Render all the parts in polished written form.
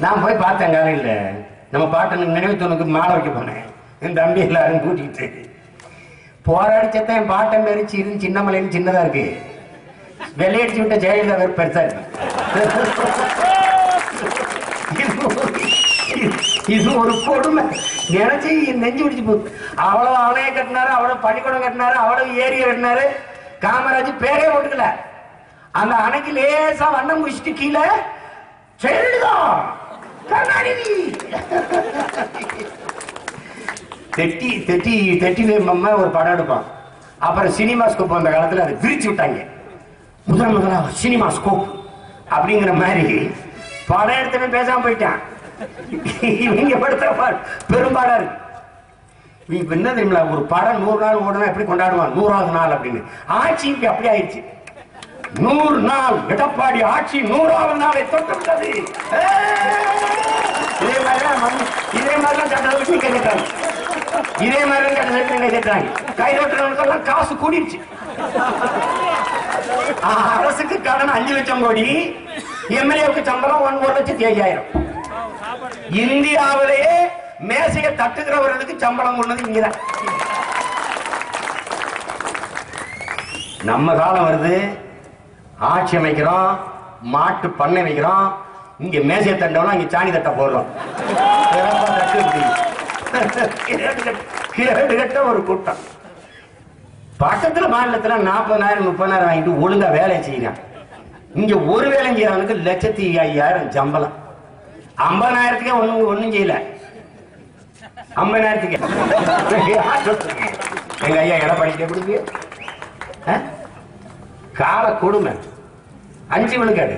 நான் போய் பார்த்தேன் காலையில் நம்ம பாட்டனுக்கு நினைவுத்தவனுக்கு மாலை வைக்க போனேன். என் தம்பி எல்லாரும் கூட்டிகிட்டு போராடிச்சத்தான் என் பாட்டன் பேரு சின்னமலைன்னு சின்னதா இருக்கு. வெள்ளையடிச்சு விட்ட ஜெயலலிதா பேர் பெருசா இருக்கு. இது ஒரு கொடுமை. நினைச்சு நெஞ்சு பிடிச்சு போகுது. அவ்வளவு அவளையே கட்டினாரு, அவ்வளவு பள்ளிக்கூடம் கட்டினாரு, அவ்வளவு ஏரியா கட்டினாரு. காமராஜ் பேரே போட்டுக்கல. அந்த அணைக்கு லேசா வண்ணம் முடிச்சுட்டு கீழே ஜெயலலிதா கருணாநிதி தெட்டி தெட்டி தெட்டி வேமம்மா ஒரு படம் எடுப்பான். அப்புறம் சினிமாஸ்கோப் அந்த காலத்துல அதை பிரிச்சு விட்டாங்க. முதலா சினிமாஸ்கோப் அப்படிங்கிற மாதிரி படம் எடுத்தவே பேசாம போயிட்டான். இவங்க படுத்த பெரும்பாடா இருக்கு. இப்ப என்ன தெரியுங்களா, ஒரு படம் 100 நாள் ஓடனா எப்படி கொண்டாடுவான் 100வது நாள் அப்படின்னு. ஆட்சி இப்ப அப்படி ஆயிடுச்சு. 100 நாள் எடப்பாடி ஆட்சி 100வது நாளை தொட்டுவிட்டது. இதே மாதிரிலாம் சட்டத்தை கேட்டாங்க. இதே மாதிரி கேட்டாங்க. கைதொட்டுறவனுக்கெல்லாம் காசு கூடிடுச்சு. அரசுக்கு கடன் 5 லட்சம் கோடி, எம்எல்ஏவுக்கு சம்பளம் 1,50,000. இந்தியாவிலேயே மேசையை தட்டுகிறவர்களுக்கு சம்பளம் கொண்டது இங்கதான். நம்ம காலம் வருது, ஆட்சி அமைக்கிறோம், மாட்டு பண்ணை வைக்கிறோம், இங்க மேசையை தட்டோம்னா இங்க சாணி தட்ட போடுறோம். கேட்ட ஒரு கூட்டம். பக்கத்துல மாநிலத்துல 40,000 30,000 வாங்கிட்டு ஒழுங்கா வேலை செய்யறான். இங்க ஒரு வேலை செய்யறவனுக்கு 1,05,000 சம்பளம். 50,000க்கே ஒண்ணும் செய்யல. 50,000க்கு எங்க ஐயா எடப்பாடி கொடுப்பீங்க கால கொடுமை. 5 விழுக்காடு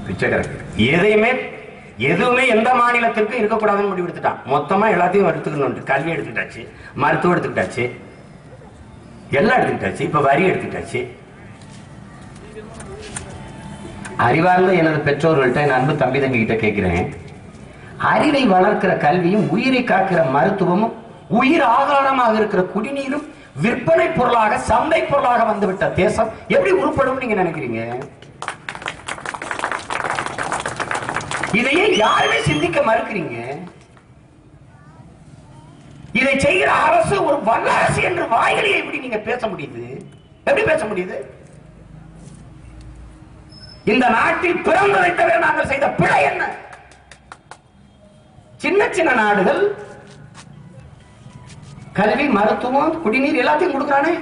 பிச்சைக்காரருக்கு. எதுவுமே எந்த மாநிலத்திற்கும் இருக்கக்கூடாதுன்னு முடிவு எடுத்துட்டான். மொத்தமா எல்லாத்தையும் எடுத்துக்கணும். கல்வி எடுத்துக்கிட்டாச்சு, மருத்துவம் எடுத்துக்கிட்டாச்சு, எல்லாம் எடுத்துக்கிட்டாச்சு, இப்ப வரி எடுத்துக்கிட்டாச்சு. அறிவார்ந்த எனது பெற்றோர்கள்ட்ட, என் அன்பு தம்பி தங்கி கிட்ட கேட்கிறேன், அறிவை வளர்க்கிற கல்வியும் உயிரை காக்கிற மருத்துவமும் உயிர் ஆதாரமாக இருக்கிற குடிநீரும் விற்பனை பொருளாக சந்தை பொருளாக வந்துவிட்ட தேசம் எப்படி உருப்படும் நீங்க நினைக்கிறீங்க? இதையே யாருமே சிந்திக்க மறுக்கிறீங்க. இதை செய்கிற அரசு ஒரு வல்லரசு என்று வாயிலேயே எப்படி நீங்க பேச முடியுது? எப்படி பேச முடியுது? இந்த நாட்டில் பிறந்து வைத்தவே நாங்கள் செய்த பிழை என்ன? சின்ன சின்ன நாடுகள் கல்வி மருத்துவம் குடிநீர் எல்லாத்தையும் கொடுக்கிறானே.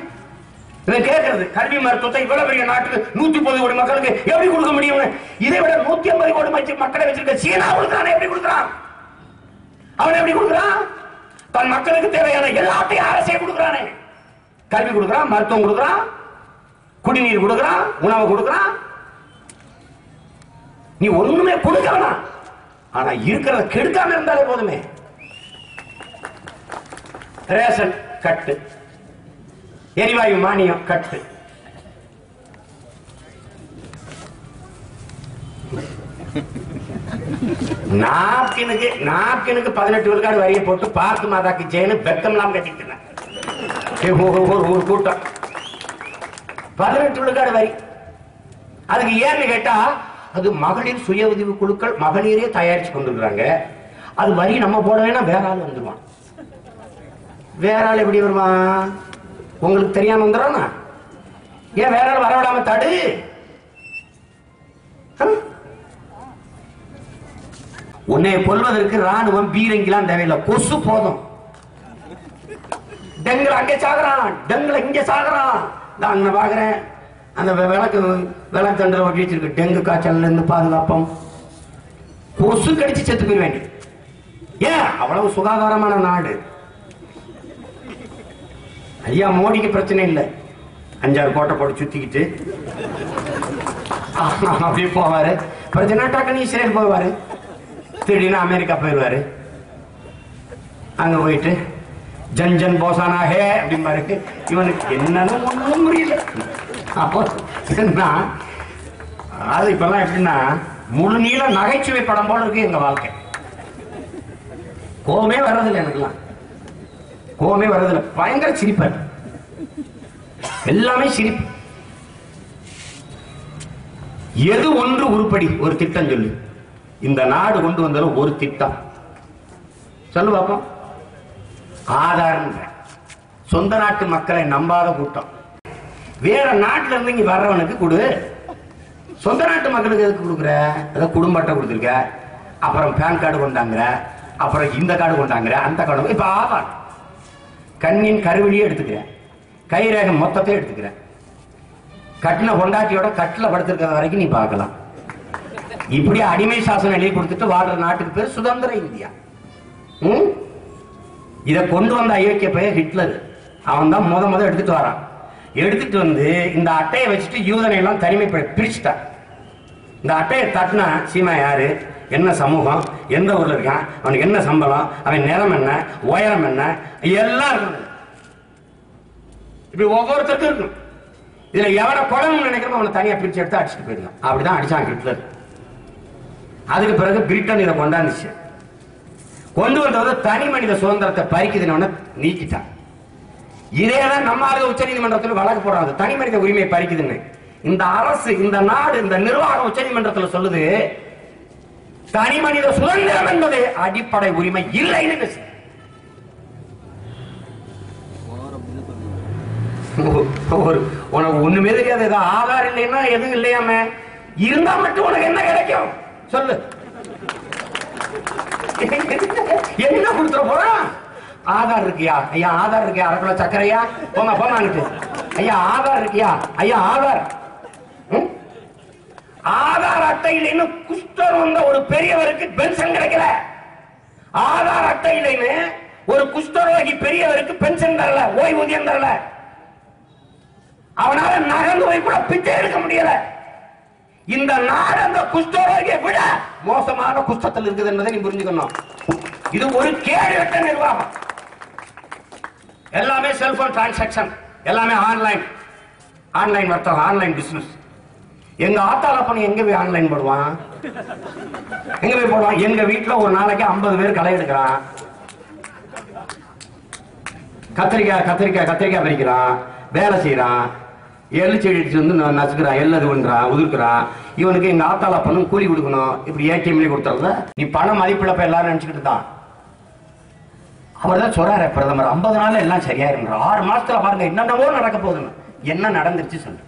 இதை கேட்கிறது, கல்வி மருத்துவத்தை இவ்வளவு பெரிய நாட்டுக்கு 130 கோடி மக்களுக்கு எப்படி கொடுக்க முடியும்? இதை விட 150 கோடி மக்களை வச்சிருக்க சீனா கொடுக்கிறானே, எப்படி கொடுக்கிறான்? அவன் எப்படி கொடுக்கிறான்? தன் மக்களுக்கு தேவையான எல்லாத்தையும் அரசே கொடுக்கிறானே. கல்வி கொடுக்கிறான், மருத்துவம் கொடுக்கிறான், குடிநீர் கொடுக்கிறான், உணவு கொடுக்கிறான். நீ ஒண்ணுமே கொடுக்க வேணாம், ஆனா இருக்கிறத கெடுக்காம இருந்தாலே போதுமே. ரேஷன் கட்டு, எரிவாயு மானியம் கட்டு, நாப்கினுக்கு 18 விழுக்காடு வரியை போட்டு பார்த்து மாதாக்கு ஜெயினு பெத்தம் எல்லாம் கட்டிட்டு ஒரு கூட்டம் 18 விழுக்காடு வரி. அதுக்கு ஏன்னு கேட்டா, அது மகளிர் சுய உதவி குழுக்கள் மகளிரே தயாரிச்சு கொண்டிருக்கிறாங்க. அது வரி நம்ம போட வேணா வேற ஆள் வந்துருவான். வேற ஆள் எப்படி வருவான்? உங்களுக்கு தெரியாம வந்துடுறானா? ஏன் வேற ஆள் வரவிடாம தடு. உன்னை கொல்வதற்கு ராணுவம் பீரங்கிலாம் தேவையில்லை, கொசு போதும். டெங்குல அங்கே சாகுறான், டெங்குல இங்க சாகுறான். நான் பாக்குறேன், அந்த விளக்கு தண்டல ஒட்டி வச்சிருக்கு. டெங்கு காய்ச்சல்ல இருந்து பாதுகாப்போம். கொசு கடிச்சு செத்து போய் வேண்டி. ஏன் அவ்வளவு சுகாதாரமான நாடு. ஐயா மோடிக்கு பிரச்சனை இல்லை, 5-6 கோட்டை போட்டு சுத்திக்கிட்டு அப்படியே போவாரு. பிரச்சனை டக்குன்னு இஸ்ரேல் போவாரு, திடீர்னு அமெரிக்கா போயிடுவாரு. அங்க போயிட்டு ஜன் போசானா ஹே அப்படிம்பாரு. இவனுக்கு என்னன்னு ஒண்ணும் புரியல. அப்போ அது இப்பெல்லாம் எப்படின்னா முழு நீள நகைச்சுவை படம் போல இருக்கு எங்க வாழ்க்கை. கோபமே வர்றதில்லை, எனக்குலாம் கோபமே வர்றதில்லை. பயங்கர சிரிப்பார், எல்லாமே சிரிப்பு. எது ஒன்று உருப்படி? ஒரு திட்டம் சொல்லு. இந்த நாடு கொண்டு வந்தாலும் ஒரு திட்டம் சொல்லு பாப்போம். ஆதாரம். சொந்த நாட்டு மக்களை நம்பாத கூட்டம். வேற நாட்டுல இருந்து இங்க வர்றவனுக்கு கொடு. சொந்த நாட்டு மக்களுக்கு எதுக்கு கொடுக்குற? அதாவது குடும்ப அட்டை கொடுத்துருக்க, அப்புறம் பேன் கார்டு கொண்டாங்க, அப்புறம் இந்த கார்டு கொண்டாங்க, அந்த கார்டு. இப்ப ஆதார் கண்ணின் கருவிலியே எடுத்துக்கிறேன், கைரேகம் மொத்தத்தை எடுத்துக்கிறேன். கட்டின கொண்டாட்டியோட கட்டில படுத்திருக்கிற வரைக்கும் நீ பார்க்கலாம். இப்படி அடிமை சாசனம் எழுதி கொடுத்துட்டு வாழ்ற நாட்டுக்கு பேர் சுதந்திர இந்தியா. இதை கொண்டு வந்த அயோக்கிய பெயர் ஹிட்லர். அவன் தான் முத எடுத்துட்டு வரான். எடுத்துட்டு வந்து இந்த அட்டையை வச்சுட்டு யூதனை எல்லாம் தனிமை பிரிச்சுட்டான். இந்த அட்டையை தட்டினா சீமா யாரு, என்ன சமூகம், எந்த ஊர்ல இருக்கான், அவனுக்கு என்ன சம்பளம், அவன் நிறம் என்ன, உயரம் என்ன, எல்லாம் இருக்கும். இப்படி ஒவ்வொருத்தருக்கும் இருக்கும். இதுல எவனை கொல்லணும்னு நினைக்கிறோம் அவனை தனியா பிரிச்சு எடுத்து அடிச்சுட்டு போயிடலாம். அப்படிதான் அடிச்சான் ஹிட்லர். அதுக்கு பிறகு பிரிட்டன் இதை கொண்டாந்துச்சு. கொண்டு வந்தது தனி மனித சுதந்திரத்தை பறிக்குதுன்னு நீக்கிட்டான். இதேதான் நம்ம ஆளுக உச்ச நீதிமன்றத்தில் வழக்கு போடுறாங்க, தனி மனித உரிமையை பறிக்குதுன்னு. இந்த அரசு, இந்த நாடு, இந்த நிர்வாகம் உச்ச நீதிமன்றத்தில் சொல்லுது தனி மனித சுதந்திரம் என்பது அடிப்படை உரிமை இல்லைன்னு. உனக்கு ஒண்ணுமே தெரியாது. ஏதோ ஆதார் இல்லைன்னா எதுவும் இல்லையாம இருந்தா மட்டும் உனக்கு என்ன கிடைக்கும் சொல்லு. என்ன கொடுத்துட போறான்? ஆதார் இருக்கியா ஐயா, ஆதார் இருக்கியா, அரை கிலோ சக்கரையா, போங்க போங்க. ஐயா ஆதார் இருக்கியா, ஐயா ஆதார். ஆதார் அட்டையில குஷ்டர் வந்த ஒரு பெரியவருக்கு பென்ஷன் கிடைக்கல. ஆதார் அட்டையில ஒரு குஷ்டரோகி பெரியவருக்கு பென்ஷன் தரல, ஓய்வூதியம் தரல. அவனால நகர்ந்து போய் கூட பிச்சை எடுக்க முடியல. இந்த நாடு அந்த குஷ்டரோகியை விட மோசமான குஷ்டத்தில் இருக்குது என்பதை நீ புரிஞ்சுக்கணும். இது ஒரு கேடுகட்ட நிர்வாகம். எல்லாமே செல்போன் டிரான்சாக்சன், எல்லாமே ஆன்லைன் வர்த்தகம், ஆன்லைன் பிசினஸ். எங்க ஆத்தாளப்பன் எங்க போய் ஆன்லைன் போடுவான்? எங்க போய் போடுவான்? எங்க வீட்டுல ஒரு நாளைக்கு 50 பேர் களை எடுக்கிறான். கத்திரிக்காய் பறிக்கிறான், வேலை செய்யறான், எள்ளு செடி வந்து நசுக்கிறான், எள்ளது பண்றான், உதிர்க்கிறான். இவனுக்கு எங்க ஆத்தாளப்பனும் கூலி கொடுக்கணும். இப்படி ஏடிஎம்ல கொடுத்தா நீ பண மதிப்பிழப்ப எல்லாரும் நினைச்சுக்கிட்டு தான். அவர் தான் சொல்றாரு பிரதமர் 50 நாள்ல எல்லாம் சரியாயிருந்தா 6 மாசத்துல பாருங்க என்னென்னவோ நடக்க போகுதுன்னு. என்ன நடந்துருச்சு சொல்லு,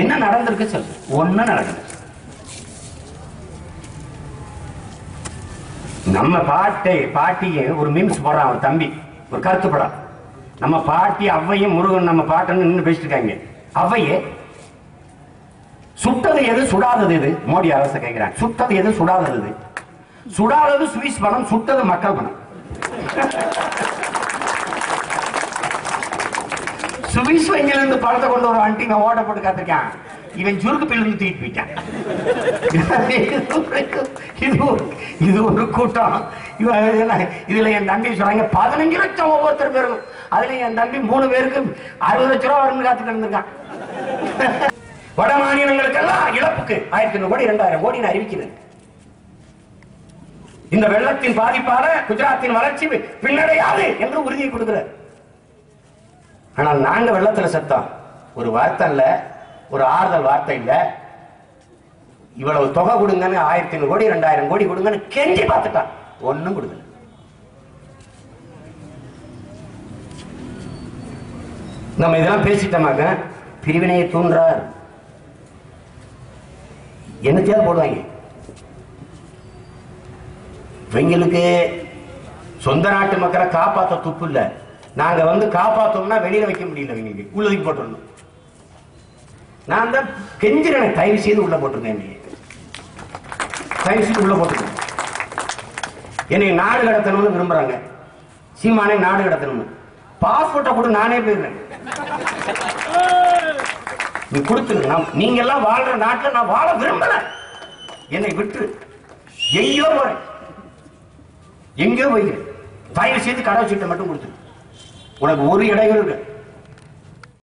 என்ன நடந்திருக்கு சொல்லு. ஒண்ணு நடக்குது. நம்ம பாட்டியை ஒரு மீம்ஸ் போடுறான் ஒரு தம்பி, ஒரு கருத்து படம். நம்ம பாட்டி அவ்வையும் முருகன் நம்ம பாட்டுன்னு நின்று பேசிட்டு இருக்காங்க. அவ்வையே சுட்டது எது சுடாதது எது? மோடி அரசு கேட்கிறாங்க. சுட்டது எது சுடாதது எது? சுடாதது சுவிஸ் பணம், சுட்டது மக்கள் பணம். சுவிஸ் வங்கியில இருந்து பணத்தை கொண்டு ஒரு ஆண்டி ஓட்ட போட்டு காத்திருக்கான். இவன் சுருக்கு பில்லிருந்து தூக்கிட்டு போயிட்டான். இது ஒரு கூட்டம். இதுல என் தம்பி சொல்றாங்க 15 லட்சம் ஒவ்வொருத்தர் பேருக்கும். அதுல என் தம்பி 3 பேருக்கு 60 லட்சம் ரூபாய் வரும்னு காத்துட்டு இருந்திருக்கான். வட மாநிலங்களுக்கெல்லாம் இழப்புக்கு 1500 கோடி 2000 கோடி அறிவிக்கிறது. இந்த வெள்ளத்தின் பாதிப்பால குஜராத்தின் வளர்ச்சி பின்னடையாது என்று உறுதியை கொடுக்கிறார். ஆனால் நாங்க வெள்ளத்துல செத்தோம். ஒரு வார்த்தை இல்ல, ஒரு ஆறுதல் வார்த்தை இல்ல. இவ்வளவு தொகை கொடுங்கன்னு 1500 கோடி 2000 கோடி கொடுங்கன்னு கெஞ்சி பார்த்துட்டான். ஒண்ணும் கொடுக்கல. நம்ம இதெல்லாம் பேசிட்டோமாக்க பிரிவினையை தூண்டுறார். என்னத்தையாவது போடுவாங்க. இவங்களுக்கு சொந்த நாட்டு மக்களை காப்பாற்ற துப்பு இல்ல. நாங்க வந்து காப்பாத்தோம்னா வெளியில வைக்க முடியல. இவங்களுக்கு உள்ளதுக்கு போட்டுருந்தோம். நான் தான் கெஞ்சிரனை தயவு செய்து உள்ள போட்டிருக்கேன். தயவு செய்து உள்ள போட்டிருக்கேன். என்னை நாடு கடத்தணும்னு விரும்புறாங்க. சீமானை நாடு கடத்தணும். பாஸ்போர்ட்டை கூட நானே போயிருந்தேன். நீ கொடுத்துருங்க. நீங்க எல்லாம் வாழ்ற நாட்டில் நான் வாழ விரும்பல. என்னை விட்டு எங்கேயோ போறேன், எங்கேயோ போய்கிறேன். தயவு செய்து கடவுள் சீட்டை மட்டும் கொடுத்துரு. உனக்கு ஒரு இடைவெளி இருக்கு.